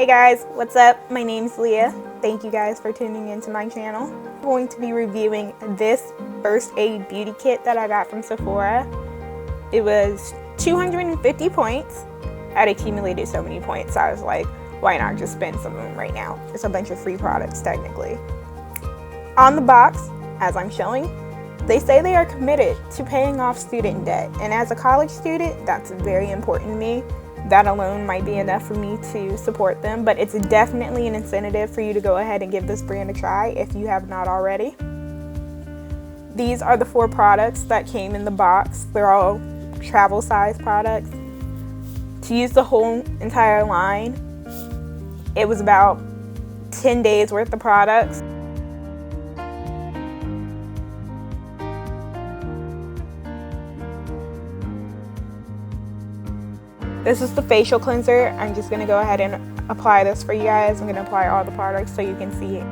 Hey guys, what's up? My name's Leah. Thank you guys for tuning into my channel. I'm going to be reviewing this first aid beauty kit that I got from Sephora. It was 250 points. I'd accumulated so many points, so I was like, why not just spend some of them right now? It's a bunch of free products technically. On the box, as I'm showing, they say they are committed to paying off student debt, and as a college student, that's very important to me. That alone might be enough for me to support them, but it's definitely an incentive for you to go ahead and give this brand a try if you have not already. These are the 4 products that came in the box. They're all travel size products. To use the whole entire line, it was about 10 days worth of products. This is the facial cleanser. I'm just going to go ahead and apply this for you guys. I'm going to apply all the products so you can see it.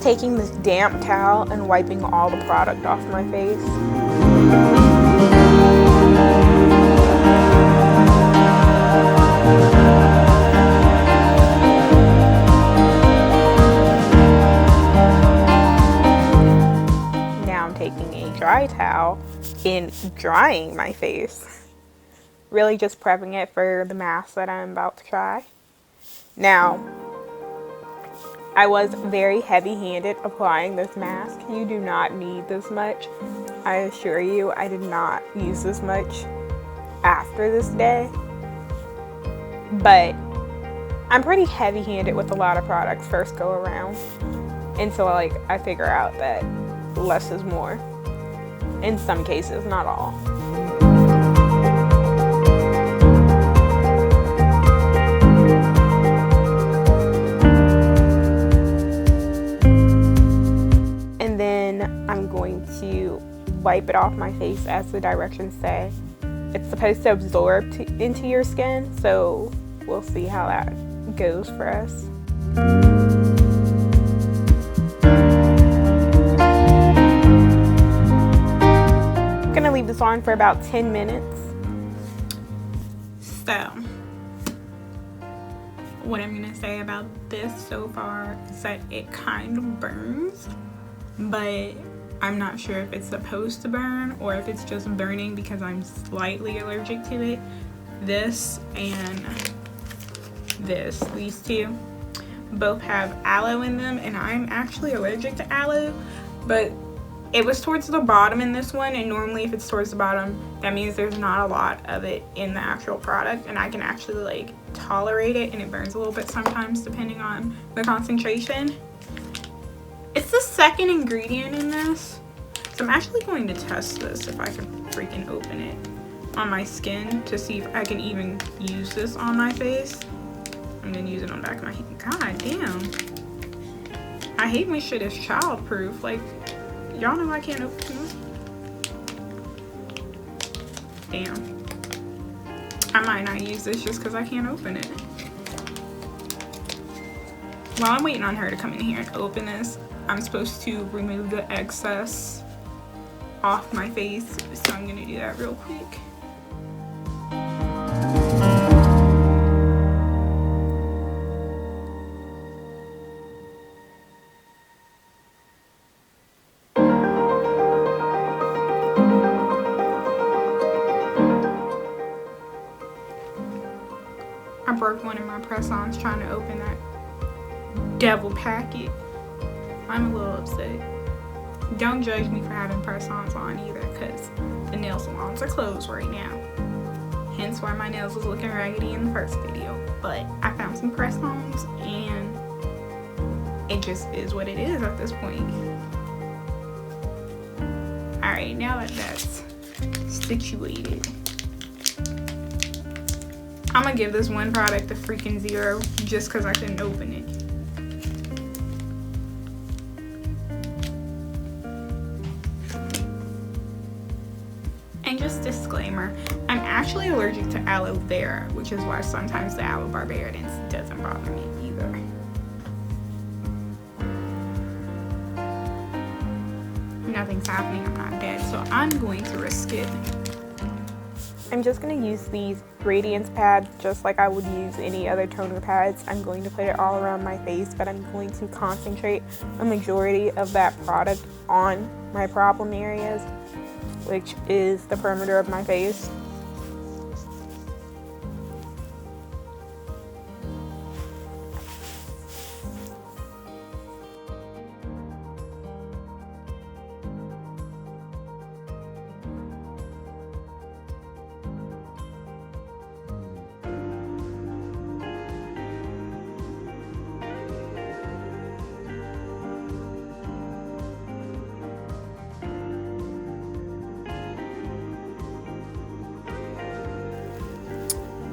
Taking this damp towel and wiping all the product off my face. Now I'm taking a dry towel and drying my face. Really just prepping it for the mask that I'm about to try. Now, I was very heavy-handed applying this mask. You do not need this much. I assure you, I did not use this much after this day. But I'm pretty heavy-handed with a lot of products first go around. Until I figure out that less is more. In some cases, not all. I'm going to wipe it off my face as the directions say. It's supposed to absorb into your skin, so we'll see how that goes for us. I'm gonna leave this on for about 10 minutes. So, what I'm gonna say about this so far is that it kind of burns, but I'm not sure if it's supposed to burn or if it's just burning because I'm slightly allergic to it. This and these two both have aloe in them, and I'm actually allergic to aloe, but it was towards the bottom in this one, and normally if it's towards the bottom, that means there's not a lot of it in the actual product, and I can actually tolerate it, and it burns a little bit sometimes depending on the concentration. It's the second ingredient in this, so I'm actually going to test this if I can freaking open it on my skin to see if I can even use this on my face. I'm gonna use it on the back of my hand. God damn. I hate when shit is childproof. Y'all know I can't open this. Damn. I might not use this just because I can't open it. While I'm waiting on her to come in here and open this, I'm supposed to remove the excess off my face, so I'm gonna do that real quick. I broke one of my press-ons trying to open that devil packet. I'm a little upset. Don't judge me for having press-ons on either, because the nail salons are closed right now. hence why my nails was looking raggedy in the first video. But I found some press-ons, and it just is what it is at this point. Alright, now that that's situated, I'm gonna give this one product a freaking 0 just because I couldn't open it. And just disclaimer, I'm actually allergic to aloe vera, which is why sometimes the aloe barbarians doesn't bother me either. Nothing's happening, I'm not dead, so I'm going to risk it. I'm just going to use these Radiance pads just like I would use any other toner pads. I'm going to put it all around my face, but I'm going to concentrate a majority of that product on my problem areas, which is the perimeter of my face.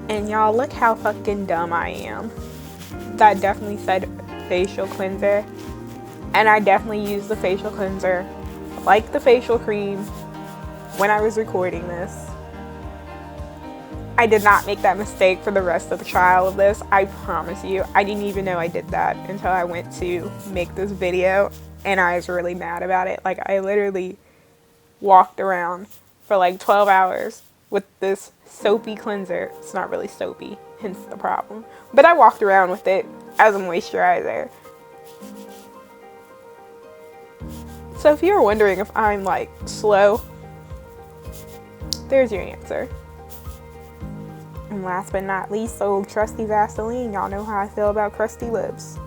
And y'all, look how fucking dumb I am. That definitely said facial cleanser. And I definitely used the facial cleanser like the facial cream when I was recording this. I did not make that mistake for the rest of the trial of this. I promise you. I didn't even know I did that until I went to make this video. And I was really mad about it. Like, I literally walked around for like 12 hours with this soapy cleanser. It's not really soapy, hence the problem. But I walked around with it as a moisturizer. So if you're wondering if I'm like slow, there's your answer. And last but not least, old trusty Vaseline. Y'all know how I feel about crusty lips.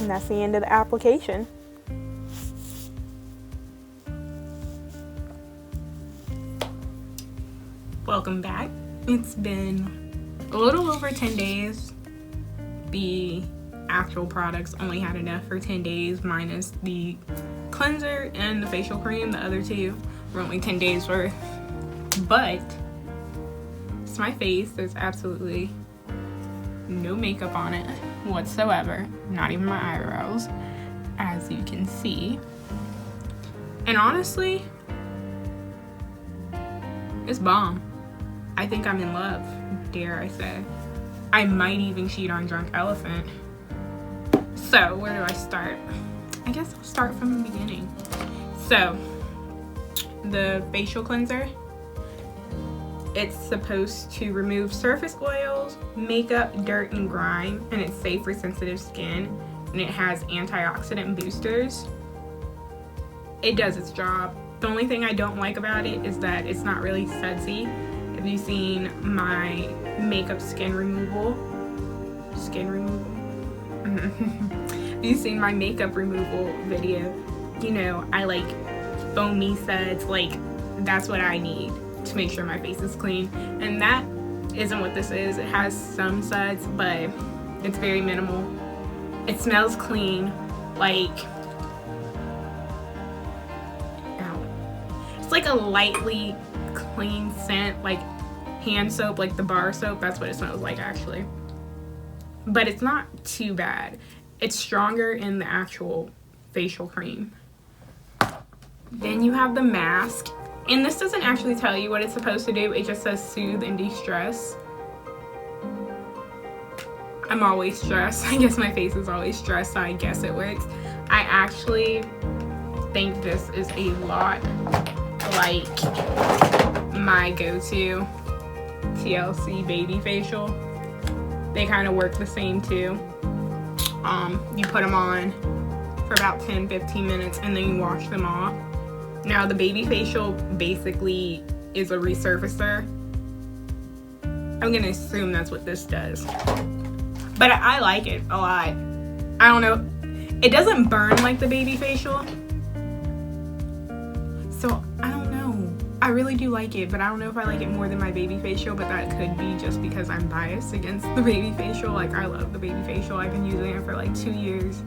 And that's the end of the application. Welcome back. It's been a little over 10 days. The actual products only had enough for 10 days minus the cleanser and the facial cream. The other two were only 10 days worth. But it's my face. There's absolutely no makeup on it whatsoever, not even my eyebrows, as you can see. And honestly, it's bomb. I think I'm in love, dare I say. I might even cheat on Drunk Elephant. So where do I start? I guess I'll start from the beginning. So the facial cleanser, it's supposed to remove surface oils, makeup, dirt, and grime, and it's safe for sensitive skin, and it has antioxidant boosters. It does its job. The only thing I don't like about it is that it's not really sudsy. Have you seen my makeup skin removal? Have you seen my makeup removal video? You know, I like foamy suds, like that's what I need to make sure my face is clean, and that isn't what this is. It has some suds, but it's very minimal. It smells clean, like, it's like a lightly clean scent, like hand soap, like the bar soap. That's what it smells like actually, but it's not too bad. It's stronger in the actual facial cream. Then you have the mask. And this doesn't actually tell you what it's supposed to do. It just says soothe and de-stress. I'm always stressed. I guess my face is always stressed, so I guess it works. I actually think this is a lot like my go-to TLC baby facial. They kind of work the same too. You put them on for about 10-15 minutes and then you wash them off. Now the baby facial basically is a resurfacer. I'm gonna assume that's what this does, but I like it a lot. I don't know. It doesn't burn like the baby facial. So I don't know. I really do like it, but I don't know if I like it more than my baby facial, but that could be just because I'm biased against the baby facial. Like, I love the baby facial. I've been using it for like 2 years.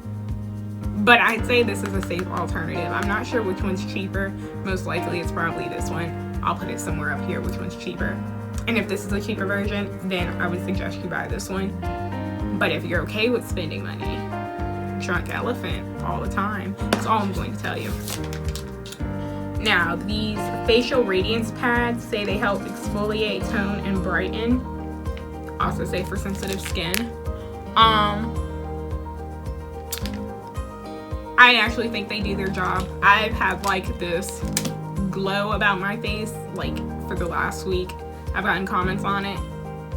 But I'd say this is a safe alternative. I'm not sure which one's cheaper. Most likely it's probably this one. I'll put it somewhere up here, which one's cheaper. And if this is a cheaper version, then I would suggest you buy this one. But if you're okay with spending money, drunk elephant all the time. That's all I'm going to tell you. Now, these facial radiance pads say they help exfoliate, tone, and brighten. Also say for sensitive skin. I actually think they do their job. I've had like this glow about my face like for the last week. I've gotten comments on it.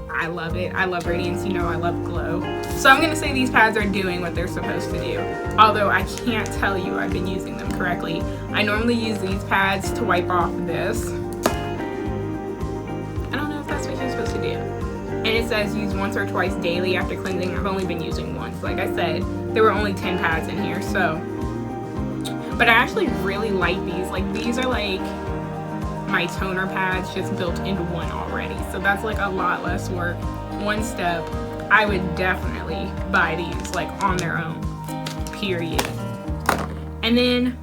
I love it. I love Radiance, you know I love glow. So I'm gonna say these pads are doing what they're supposed to do. Although I can't tell you I've been using them correctly. I normally use these pads to wipe off this. I don't know if that's what you're supposed to do. And it says use once or twice daily after cleansing. I've only been using once. Like I said, there were only 10 pads in here, so. But I actually really like these. Like, these are like my toner pads just built into one already. So that's like a lot less work. One step. I would definitely buy these like on their own, period. And then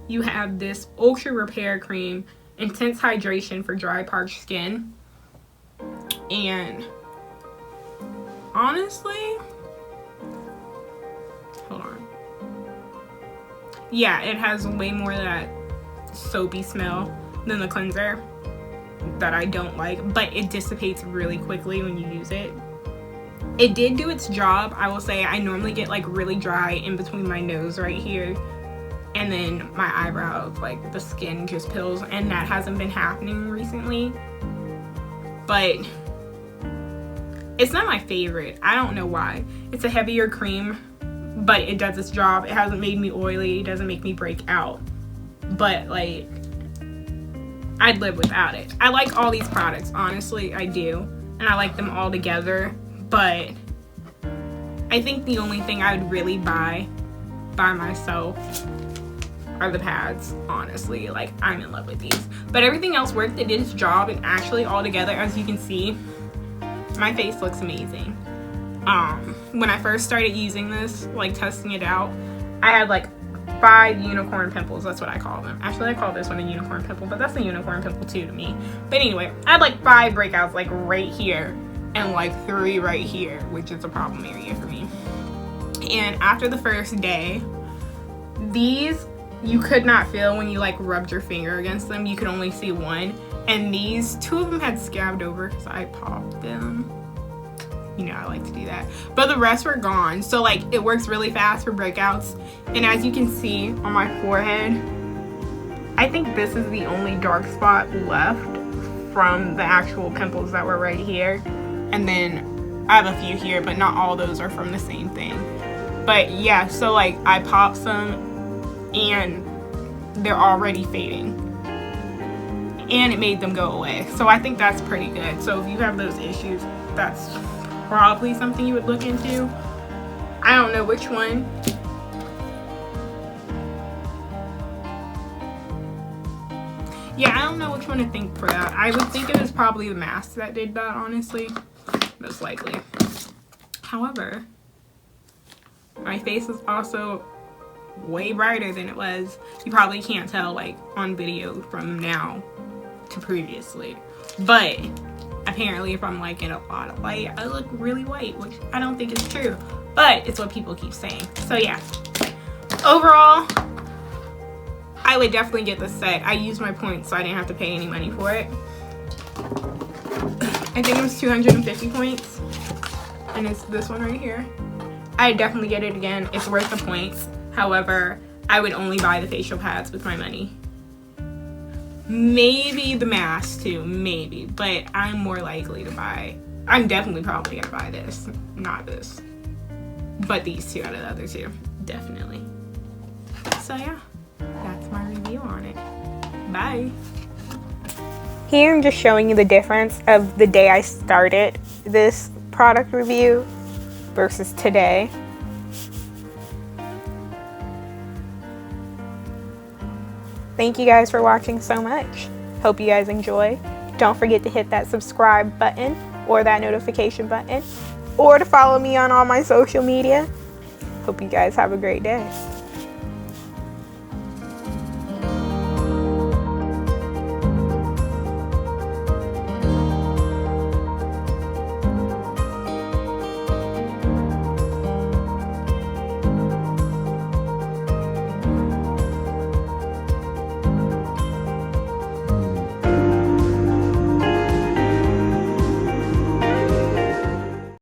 you have this Ultra Repair Cream, intense hydration for dry, parched skin. And honestly, hold on. Yeah, it has way more of that soapy smell than the cleanser that I don't like, but it dissipates really quickly when you use it. It did do its job. I will say I normally get like really dry in between my nose right here and then my eyebrows, like the skin just peels, and that hasn't been happening recently. But it's not my favorite. I don't know why. It's a heavier cream, but it does its job. It hasn't made me oily. It doesn't make me break out. But like, I'd live without it. I like all these products, honestly, I do. And I like them all together. But I think the only thing I would really buy by myself are the pads, honestly. Like, I'm in love with these. But everything else worked. It did its job, and actually all together, as you can see, my face looks amazing. When I first started using this, like testing it out, I had like 5 unicorn pimples. That's what I call them. Actually, I call this one a unicorn pimple, but that's a unicorn pimple too to me. But anyway, I had like 5 breakouts like right here and like 3 right here, which is a problem area for me. And after the first day, these you could not feel when you like rubbed your finger against them. You could only see one. And these 2 of them had scabbed over because I popped them. You know, I like to do that. But the rest were gone. So like, it works really fast for breakouts. And as you can see on my forehead, I think this is the only dark spot left from the actual pimples that were right here. And then I have a few here, but not all those are from the same thing. But yeah, so like I popped some and they're already fading. And it made them go away. So I think that's pretty good. So if you have those issues, that's probably something you would look into. I don't know which one. Yeah, I don't know which one to think for that. I would think it was probably the mask that did that, honestly. Most likely. However, my face is also way brighter than it was. You probably can't tell like on video from now to previously. But apparently if I'm like in a lot of light, I look really white, which I don't think is true. But it's what people keep saying. So yeah. Overall, I would definitely get this set. I used my points, so I didn't have to pay any money for it. I think it was 250 points. And it's this one right here. I'd definitely get it again. It's worth the points. However, I would only buy the facial pads with my money. Maybe the mask too, maybe. But I'm more likely to buy, I'm definitely probably gonna buy this, not this. But these 2 out of the other 2, definitely. So yeah, that's my review on it. Bye. Here I'm just showing you the difference of the day I started this product review versus today. Thank you guys for watching so much. Hope you guys enjoy. Don't forget to hit that subscribe button or that notification button, or to follow me on all my social media. Hope you guys have a great day.